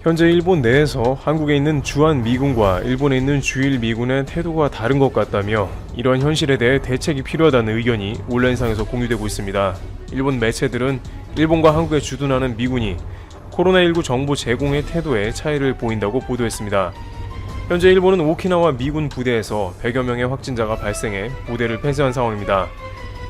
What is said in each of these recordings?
현재 일본 내에서 한국에 있는 주한 미군과 일본에 있는 주일 미군의 태도가 다른 것 같다며 이러한 현실에 대해 대책이 필요하다는 의견이 온라인상에서 공유되고 있습니다. 일본 매체들은 일본과 한국에 주둔하는 미군이 코로나19 정보 제공의 태도에 차이를 보인다고 보도했습니다. 현재 일본은 오키나와 미군 부대에서 100여 명의 확진자가 발생해 부대를 폐쇄한 상황입니다.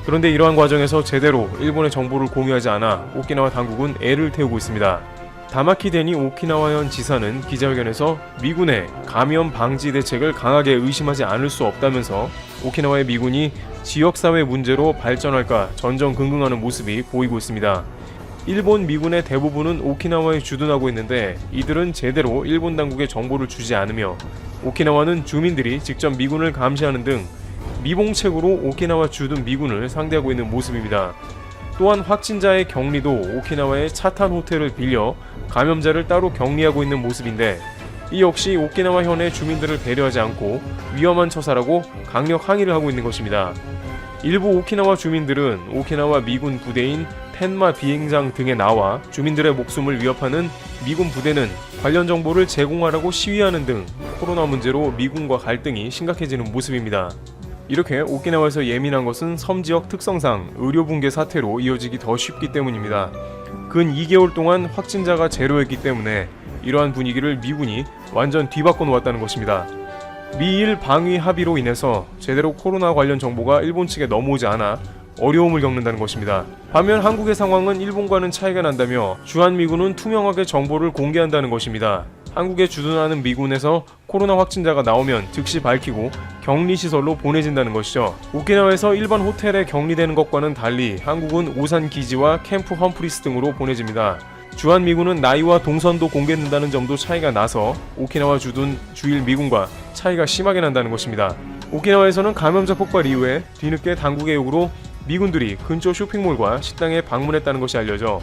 그런데 이러한 과정에서 제대로 일본의 정보를 공유하지 않아 오키나와 당국은 애를 태우고 있습니다. 다마키 데니 오키나와현 지사는 기자회견에서 미군의 감염 방지 대책을 강하게 의심하지 않을 수 없다면서 오키나와의 미군이 지역사회 문제로 발전할까 전전긍긍하는 모습이 보이고 있습니다. 일본 미군의 대부분은 오키나와에 주둔하고 있는데 이들은 제대로 일본 당국에 정보를 주지 않으며 오키나와는 주민들이 직접 미군을 감시하는 등 미봉책으로 오키나와 주둔 미군을 상대하고 있는 모습입니다. 또한 확진자의 격리도 오키나와의 차탄 호텔을 빌려 감염자를 따로 격리하고 있는 모습인데 이 역시 오키나와 현의 주민들을 배려하지 않고 위험한 처사라고 강력 항의를 하고 있는 것입니다. 일부 오키나와 주민들은 오키나와 미군 부대인 텐마 비행장 등에 나와 주민들의 목숨을 위협하는 미군 부대는 관련 정보를 제공하라고 시위하는 등 코로나 문제로 미군과 갈등이 심각해지는 모습입니다. 이렇게 오키나와에서 예민한 것은 섬지역 특성상 의료 붕괴 사태로 이어지기 더 쉽기 때문입니다. 근 2개월 동안 확진자가 제로였기 때문에 이러한 분위기를 미군이 완전 뒤바꿔 놓았다는 것입니다. 미일 방위 합의로 인해서 제대로 코로나 관련 정보가 일본 측에 넘어오지 않아 어려움을 겪는다는 것입니다. 반면 한국의 상황은 일본과는 차이가 난다며 주한미군은 투명하게 정보를 공개한다는 것입니다. 한국에 주둔하는 미군에서 코로나 확진자가 나오면 즉시 밝히고 격리시설로 보내진다는 것이죠. 오키나와에서 일반 호텔에 격리되는 것과는 달리 한국은 오산 기지와 캠프 험프리스 등으로 보내집니다. 주한미군은 나이와 동선도 공개된다는 점도 차이가 나서 오키나와 주둔 주일 미군과 차이가 심하게 난다는 것입니다. 오키나와에서는 감염자 폭발 이후에 뒤늦게 당국의 요구로 미군들이 근처 쇼핑몰과 식당에 방문했다는 것이 알려져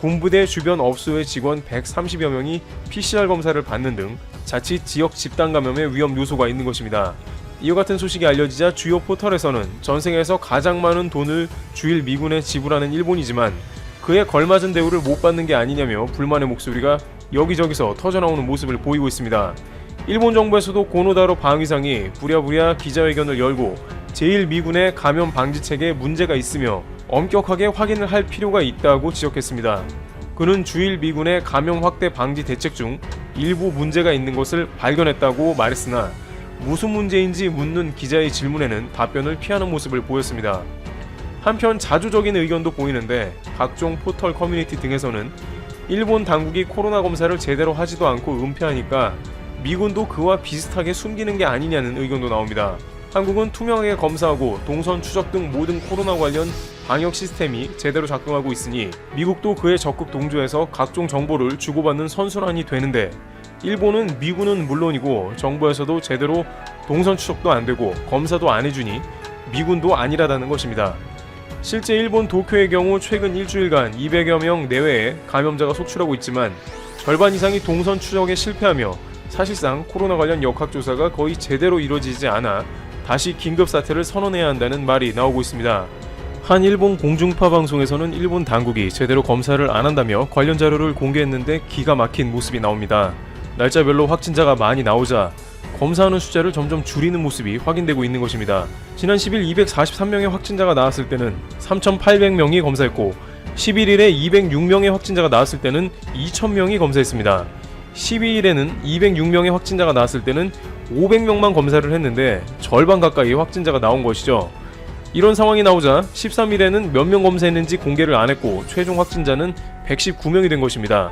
군부대 주변 업소의 직원 130여 명이 PCR 검사를 받는 등 자칫 지역 집단 감염의 위험 요소가 있는 것입니다. 이와 같은 소식이 알려지자 주요 포털에서는 전생에서 가장 많은 돈을 주일 미군에 지불하는 일본이지만 그에 걸맞은 대우를 못 받는 게 아니냐며 불만의 목소리가 여기저기서 터져나오는 모습을 보이고 있습니다. 일본 정부에서도 고노다로 방위상이 부랴부랴 기자회견을 열고 제1미군의 감염 방지책에 문제가 있으며 엄격하게 확인을 할 필요가 있다고 지적했습니다. 그는 주일 미군의 감염 확대 방지 대책 중 일부 문제가 있는 것을 발견했다고 말했으나 무슨 문제인지 묻는 기자의 질문에는 답변을 피하는 모습을 보였습니다. 한편 자조적인 의견도 보이는데 각종 포털 커뮤니티 등에서는 일본 당국이 코로나 검사를 제대로 하지도 않고 은폐하니까 미군도 그와 비슷하게 숨기는 게 아니냐는 의견도 나옵니다. 한국은 투명하게 검사하고 동선 추적 등 모든 코로나 관련 방역 시스템이 제대로 작동하고 있으니 미국도 그에 적극 동조해서 각종 정보를 주고받는 선순환이 되는데 일본은 미군은 물론이고 정부에서도 제대로 동선 추적도 안 되고 검사도 안 해주니 미군도 아니라다는 것입니다. 실제 일본 도쿄의 경우 최근 일주일간 200여 명 내외의 감염자가 속출하고 있지만 절반 이상이 동선 추적에 실패하며 사실상 코로나 관련 역학조사가 거의 제대로 이루어지지 않아 다시 긴급사태를 선언해야 한다는 말이 나오고 있습니다. 한 일본 공중파 방송에서는 일본 당국이 제대로 검사를 안 한다며 관련 자료를 공개했는데 기가 막힌 모습이 나옵니다. 날짜별로 확진자가 많이 나오자 검사하는 숫자를 점점 줄이는 모습이 확인되고 있는 것입니다. 지난 10일 243명의 확진자가 나왔을 때는 3,800명이 검사했고 11일에 206명의 확진자가 나왔을 때는 2,000명이 검사했습니다. 12일에는 206명의 확진자가 나왔을 때는 500명만 검사를 했는데 절반 가까이 확진자가 나온 것이죠. 이런 상황이 나오자 13일에는 몇 명 검사했는지 공개를 안 했고 최종 확진자는 119명이 된 것입니다.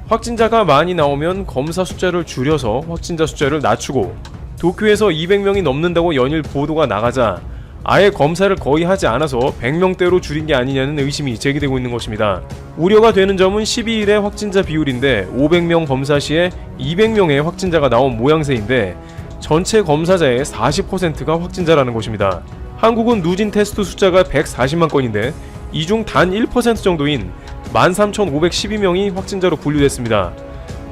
확진자가 많이 나오면 검사 숫자를 줄여서 확진자 숫자를 낮추고 도쿄에서 200명이 넘는다고 연일 보도가 나가자 아예 검사를 거의 하지 않아서 100명대로 줄인 게 아니냐는 의심이 제기되고 있는 것입니다. 우려가 되는 점은 12일의 확진자 비율인데 500명 검사 시에 200명의 확진자가 나온 모양새인데 전체 검사자의 40%가 확진자라는 것입니다. 한국은 누진 테스트 숫자가 140만 건인데 이 중 단 1% 정도인 13,512명이 확진자로 분류됐습니다.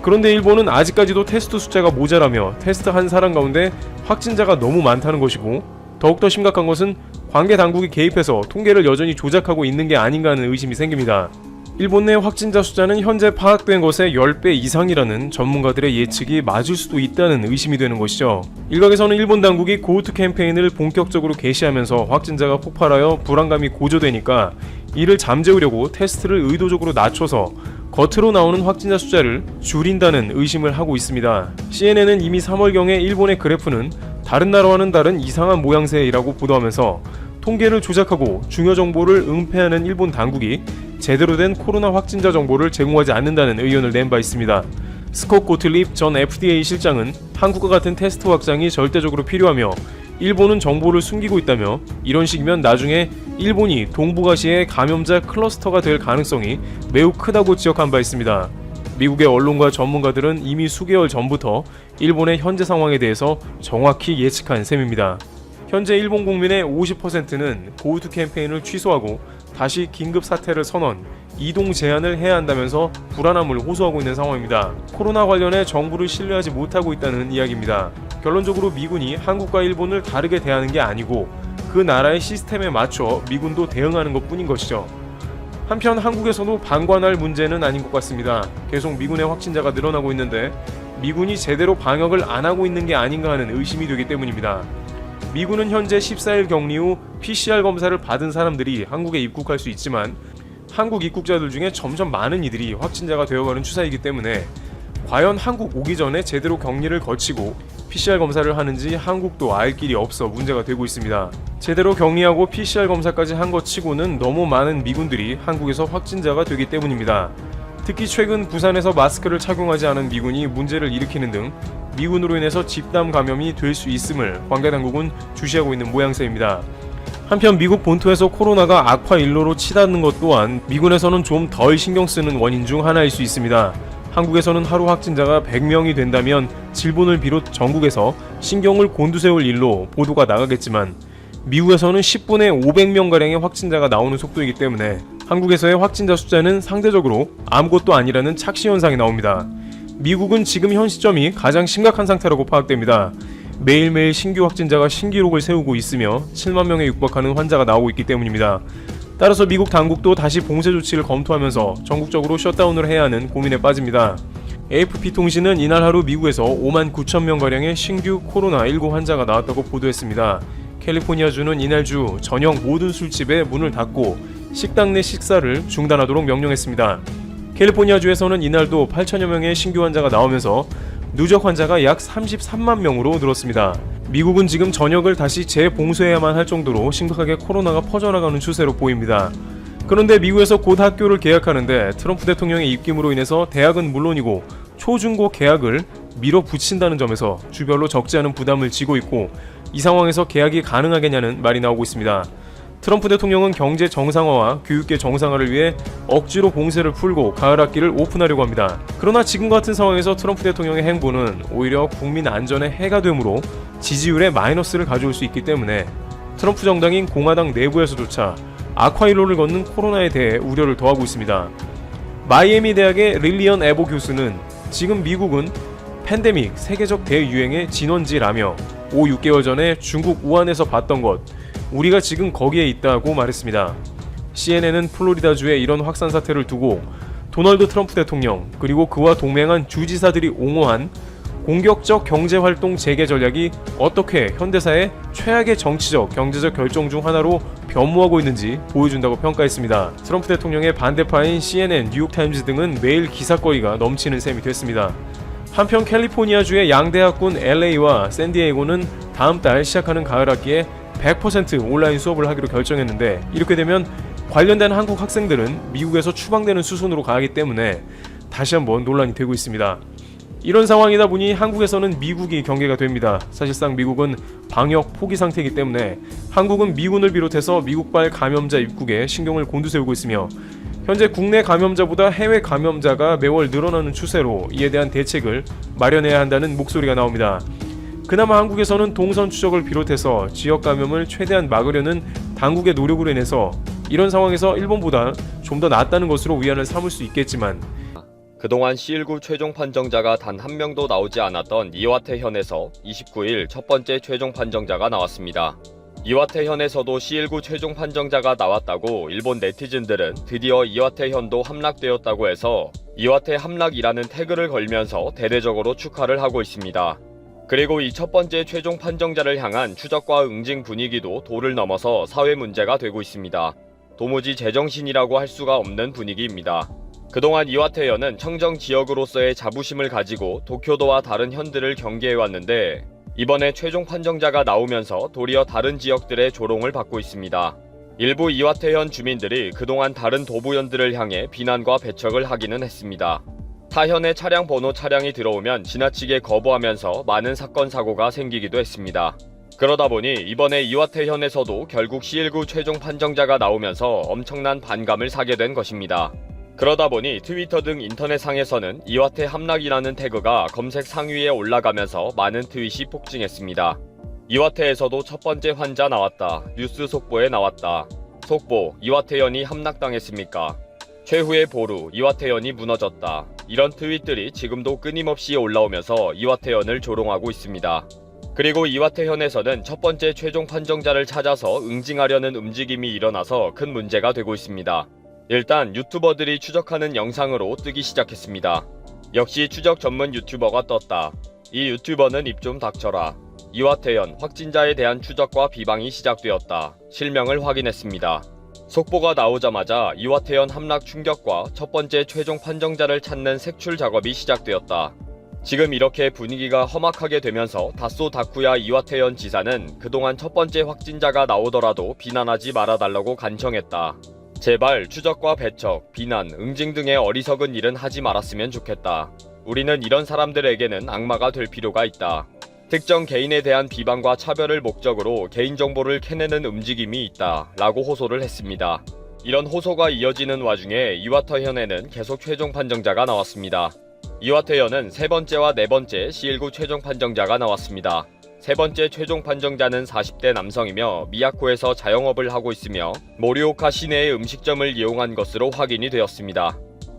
그런데 일본은 아직까지도 테스트 숫자가 모자라며 테스트한 사람 가운데 확진자가 너무 많다는 것이고 더욱더 심각한 것은 관계 당국이 개입해서 통계를 여전히 조작하고 있는 게 아닌가 하는 의심이 생깁니다. 일본 내 확진자 숫자는 현재 파악된 것의 10배 이상이라는 전문가들의 예측이 맞을 수도 있다는 의심이 되는 것이죠. 일각에서는 일본 당국이 고우트 캠페인을 본격적으로 개시하면서 확진자가 폭발하여 불안감이 고조되니까 이를 잠재우려고 테스트를 의도적으로 낮춰서 겉으로 나오는 확진자 숫자를 줄인다는 의심을 하고 있습니다. CNN은 이미 3월경에 일본의 그래프는 다른 나라와는 다른 이상한 모양새이라고 보도하면서 통계를 조작하고 중요 정보를 은폐하는 일본 당국이 제대로 된 코로나 확진자 정보를 제공하지 않는다는 의견을 낸 바 있습니다. 스콧 고틀립 전 FDA 실장은 한국과 같은 테스트 확장이 절대적으로 필요하며 일본은 정보를 숨기고 있다며 이런 식이면 나중에 일본이 동북아시아의 감염자 클러스터가 될 가능성이 매우 크다고 지적한 바 있습니다. 미국의 언론과 전문가들은 이미 수개월 전부터 일본의 현재 상황에 대해서 정확히 예측한 셈입니다. 현재 일본 국민의 50%는 고우트 캠페인을 취소하고 다시 긴급 사태를 선언, 이동 제한을 해야 한다면서 불안함을 호소하고 있는 상황입니다. 코로나 관련해 정부를 신뢰하지 못하고 있다는 이야기입니다. 결론적으로 미군이 한국과 일본을 다르게 대하는 게 아니고 그 나라의 시스템에 맞춰 미군도 대응하는 것뿐인 것이죠. 한편 한국에서도 방관할 문제는 아닌 것 같습니다. 계속 미군의 확진자가 늘어나고 있는데 미군이 제대로 방역을 안 하고 있는 게 아닌가 하는 의심이 되기 때문입니다. 미군은 현재 14일 격리 후 PCR 검사를 받은 사람들이 한국에 입국할 수 있지만 한국 입국자들 중에 점점 많은 이들이 확진자가 되어가는 추세이기 때문에 과연 한국 오기 전에 제대로 격리를 거치고 PCR 검사를 하는지 한국도 알 길이 없어 문제가 되고 있습니다. 제대로 격리하고 PCR 검사까지 한 것 치고는 너무 많은 미군들이 한국에서 확진자가 되기 때문입니다. 특히 최근 부산에서 마스크를 착용하지 않은 미군이 문제를 일으키는 등 미군으로 인해서 집단 감염이 될 수 있음을 관계당국은 주시하고 있는 모양새입니다. 한편 미국 본토에서 코로나가 악화 일로로 치닫는 것 또한 미군에서는 좀 덜 신경 쓰는 원인 중 하나일 수 있습니다. 한국에서는 하루 확진자가 100명이 된다면 질본을 비롯 전국에서 신경을 곤두세울 일로 보도가 나가겠지만 미국에서는 10분에 500명가량의 확진자가 나오는 속도이기 때문에 한국에서의 확진자 숫자는 상대적으로 아무것도 아니라는 착시 현상이 나옵니다. 미국은 지금 현 시점이 가장 심각한 상태라고 파악됩니다. 매일매일 신규 확진자가 신기록을 세우고 있으며 7만 명에 육박하는 환자가 나오고 있기 때문입니다. 따라서 미국 당국도 다시 봉쇄 조치를 검토하면서 전국적으로 셧다운을 해야 하는 고민에 빠집니다. AFP통신은 이날 하루 미국에서 5만 9천 명가량의 신규 코로나19 환자가 나왔다고 보도했습니다. 캘리포니아주는 이날 주 저녁 모든 술집의 문을 닫고 식당 내 식사를 중단하도록 명령했습니다. 캘리포니아주에서는 이날도 8천여 명의 신규 환자가 나오면서 누적 환자가 약 33만 명으로 늘었습니다. 미국은 지금 전역을 다시 재봉쇄해야만 할 정도로 심각하게 코로나가 퍼져나가는 추세로 보입니다. 그런데 미국에서 곧 학교를 개학하는데 트럼프 대통령의 입김으로 인해서 대학은 물론이고 초중고 개학을 밀어붙인다는 점에서 주별로 적지 않은 부담을 지고 있고 이 상황에서 개학이 가능하겠냐는 말이 나오고 있습니다. 트럼프 대통령은 경제 정상화와 교육계 정상화를 위해 억지로 봉쇄를 풀고 가을 학기를 오픈하려고 합니다. 그러나 지금 같은 상황에서 트럼프 대통령의 행보는 오히려 국민 안전에 해가 되므로 지지율에 마이너스를 가져올 수 있기 때문에 트럼프 정당인 공화당 내부에서조차 악화일로를 걷는 코로나에 대해 우려를 더하고 있습니다. 마이애미 대학의 릴리언 에보 교수는 지금 미국은 팬데믹 세계적 대유행의 진원지라며 6개월 전에 중국 우한에서 봤던 것 우리가 지금 거기에 있다고 말했습니다. CNN은 플로리다주의 이런 확산 사태를 두고 도널드 트럼프 대통령 그리고 그와 동맹한 주지사들이 옹호한 공격적 경제활동 재개 전략이 어떻게 현대사의 최악의 정치적, 경제적 결정 중 하나로 변모하고 있는지 보여준다고 평가했습니다. 트럼프 대통령의 반대파인 CNN, 뉴욕타임즈 등은 매일 기사거리가 넘치는 셈이 됐습니다. 한편 캘리포니아주의 양대학군 LA와 샌디에이고는 다음 달 시작하는 가을 학기에 100% 온라인 수업을 하기로 결정했는데 이렇게 되면 관련된 한국 학생들은 미국에서 추방되는 수순으로 가기 때문에 다시 한번 논란이 되고 있습니다. 이런 상황이다 보니 한국에서는 미국이 경계가 됩니다. 사실상 미국은 방역 포기 상태이기 때문에 한국은 미군을 비롯해서 미국발 감염자 입국에 신경을 곤두세우고 있으며 현재 국내 감염자보다 해외 감염자가 매월 늘어나는 추세로 이에 대한 대책을 마련해야 한다는 목소리가 나옵니다. 그나마 한국에서는 동선 추적을 비롯해서 지역 감염을 최대한 막으려는 당국의 노력으로 인해서 이런 상황에서 일본보다 좀 더 낫다는 것으로 위안을 삼을 수 있겠지만 그동안 C19 최종 판정자가 단 한 명도 나오지 않았던 이와테 현에서 29일 첫 번째 최종 판정자가 나왔습니다. 이와테 현에서도 C19 최종 판정자가 나왔다고 일본 네티즌들은 드디어 이와테 현도 함락되었다고 해서 이와테 함락이라는 태그를 걸면서 대대적으로 축하를 하고 있습니다. 그리고 이 첫 번째 최종 판정자를 향한 추적과 응징 분위기도 도를 넘어서 사회 문제가 되고 있습니다. 도무지 제정신이라고 할 수가 없는 분위기입니다. 그동안 이와테 현은 청정 지역으로서의 자부심을 가지고 도쿄도와 다른 현들을 경계해왔는데 이번에 최종 판정자가 나오면서 도리어 다른 지역들의 조롱을 받고 있습니다. 일부 이와테현 주민들이 그동안 다른 도부현들을 향해 비난과 배척을 하기는 했습니다. 타현의 차량 번호 차량이 들어오면 지나치게 거부하면서 많은 사건 사고가 생기기도 했습니다. 그러다 보니 이번에 이와테현에서도 결국 C19 최종 판정자가 나오면서 엄청난 반감을 사게 된 것입니다. 그러다 보니 트위터 등 인터넷상에서는 이와테 함락이라는 태그가 검색 상위에 올라가면서 많은 트윗이 폭증했습니다. 이와테에서도 첫 번째 환자 나왔다. 뉴스 속보에 나왔다. 속보, 이와테현이 함락당했습니까? 최후의 보루, 이와테현이 무너졌다. 이런 트윗들이 지금도 끊임없이 올라오면서 이와테현을 조롱하고 있습니다. 그리고 이와테현에서는 첫 번째 최종 판정자를 찾아서 응징하려는 움직임이 일어나서 큰 문제가 되고 있습니다. 일단 유튜버들이 추적하는 영상으로 뜨기 시작했습니다. 역시 추적 전문 유튜버가 떴다. 이 유튜버는 입 좀 닥쳐라. 이와테현 확진자에 대한 추적과 비방이 시작되었다. 실명을 확인했습니다. 속보가 나오자마자 이와테현 함락 충격과 첫 번째 최종 판정자를 찾는 색출 작업이 시작되었다. 지금 이렇게 분위기가 험악하게 되면서 다소 다쿠야 이와테현 지사는 그동안 첫 번째 확진자가 나오더라도 비난하지 말아달라고 간청했다. 제발 추적과 배척, 비난, 응징 등의 어리석은 일은 하지 말았으면 좋겠다. 우리는 이런 사람들에게는 악마가 될 필요가 있다. 특정 개인에 대한 비방과 차별을 목적으로 개인정보를 캐내는 움직임이 있다. 라고 호소를 했습니다. 이런 호소가 이어지는 와중에 이와테현에는 계속 최종 판정자가 나왔습니다. 이와테현은 세 번째와 네 번째 C19 최종 판정자가 나왔습니다. 세 번째 최종 판정자는 40대 남성이며 미야코에서 자영업을 하고 있으며 모리오카 시내의 음식점을 이용한 것으로 확인이 되었습니다.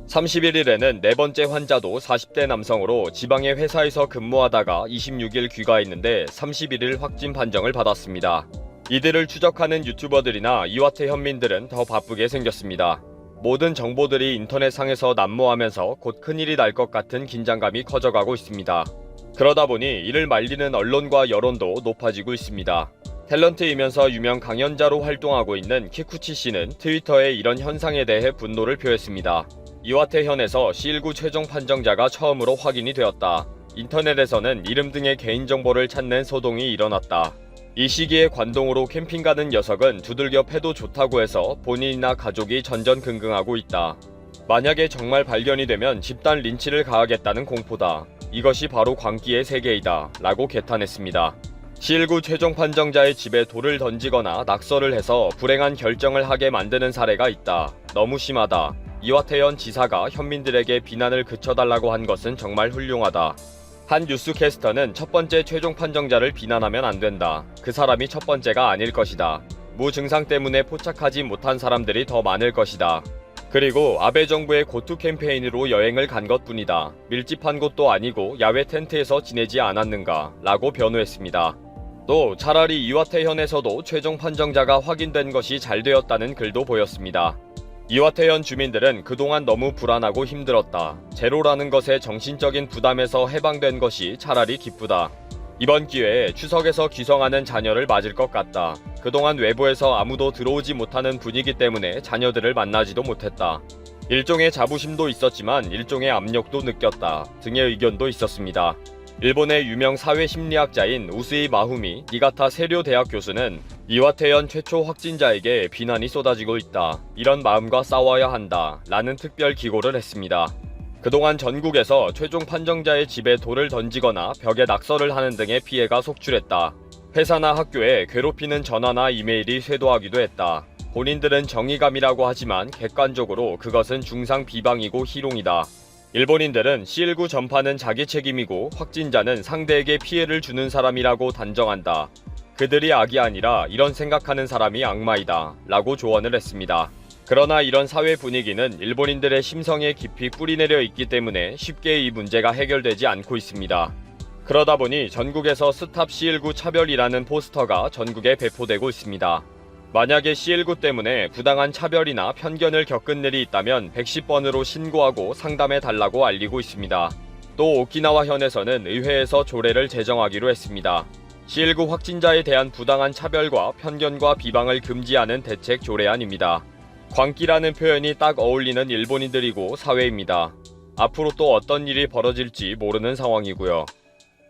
31일에는 네 번째 환자도 40대 남성으로 지방의 회사에서 근무하다가 26일 귀가했는데 31일 확진 판정을 받았습니다. 이들을 추적하는 유튜버들이나 이와테 현민들은 더 바쁘게 생겼습니다. 모든 정보들이 인터넷상에서 난무하면서 곧 큰일이 날 것 같은 긴장감이 커져가고 있습니다. 그러다 보니 이를 말리는 언론과 여론도 높아지고 있습니다. 탤런트이면서 유명 강연자로 활동하고 있는 키쿠치 씨는 트위터에 이런 현상에 대해 분노를 표했습니다. 이와테현에서 C19 최종 판정자가 처음으로 확인이 되었다. 인터넷에서는 이름 등의 개인정보를 찾는 소동이 일어났다. 이 시기에 관동으로 캠핑 가는 녀석은 두들겨 패도 좋다고 해서 본인이나 가족이 전전긍긍하고 있다. 만약에 정말 발견이 되면 집단 린치를 가하겠다는 공포다. 이것이 바로 광기의 세계이다. 라고 개탄했습니다. C19 최종 판정자의 집에 돌을 던지거나 낙서를 해서 불행한 결정을 하게 만드는 사례가 있다. 너무 심하다. 이와테현 지사가 현민들에게 비난을 그쳐달라고 한 것은 정말 훌륭하다. 한 뉴스캐스터는 첫 번째 최종 판정자를 비난하면 안 된다. 그 사람이 첫 번째가 아닐 것이다. 무증상 때문에 포착하지 못한 사람들이 더 많을 것이다. 그리고 아베 정부의 고투 캠페인으로 여행을 간 것뿐이다. 밀집한 곳도 아니고 야외 텐트에서 지내지 않았는가? 라고 변호했습니다. 또 차라리 이와테현에서도 최종 판정자가 확인된 것이 잘 되었다는 글도 보였습니다. 이와테현 주민들은 그동안 너무 불안하고 힘들었다. 제로라는 것에 정신적인 부담에서 해방된 것이 차라리 기쁘다. 이번 기회에 추석에서 귀성하는 자녀를 맞을 것 같다. 그동안 외부에서 아무도 들어오지 못하는 분위기 때문에 자녀들을 만나지도 못했다. 일종의 자부심도 있었지만 일종의 압력도 느꼈다. 등의 의견도 있었습니다. 일본의 유명 사회심리학자인 우스이 마후미 니가타 세료대학 교수는 이와테현 최초 확진자에게 비난이 쏟아지고 있다. 이런 마음과 싸워야 한다. 라는 특별 기고를 했습니다. 그동안 전국에서 최종 판정자의 집에 돌을 던지거나 벽에 낙서를 하는 등의 피해가 속출했다. 회사나 학교에 괴롭히는 전화나 이메일이 쇄도하기도 했다. 본인들은 정의감이라고 하지만 객관적으로 그것은 중상 비방이고 희롱이다. 일본인들은 C19 전파는 자기 책임이고 확진자는 상대에게 피해를 주는 사람이라고 단정한다. 그들이 악이 아니라 이런 생각하는 사람이 악마이다. 라고 조언을 했습니다. 그러나 이런 사회 분위기는 일본인들의 심성에 깊이 뿌리내려 있기 때문에 쉽게 이 문제가 해결되지 않고 있습니다. 그러다 보니 전국에서 스탑 C19 차별이라는 포스터가 전국에 배포되고 있습니다. 만약에 C19 때문에 부당한 차별이나 편견을 겪은 일이 있다면 110번으로 신고하고 상담해 달라고 알리고 있습니다. 또 오키나와 현에서는 의회에서 조례를 제정하기로 했습니다. C19 확진자에 대한 부당한 차별과 편견과 비방을 금지하는 대책 조례안입니다. 광기라는 표현이 딱 어울리는 일본인들이고 사회입니다. 앞으로 또 어떤 일이 벌어질지 모르는 상황이고요.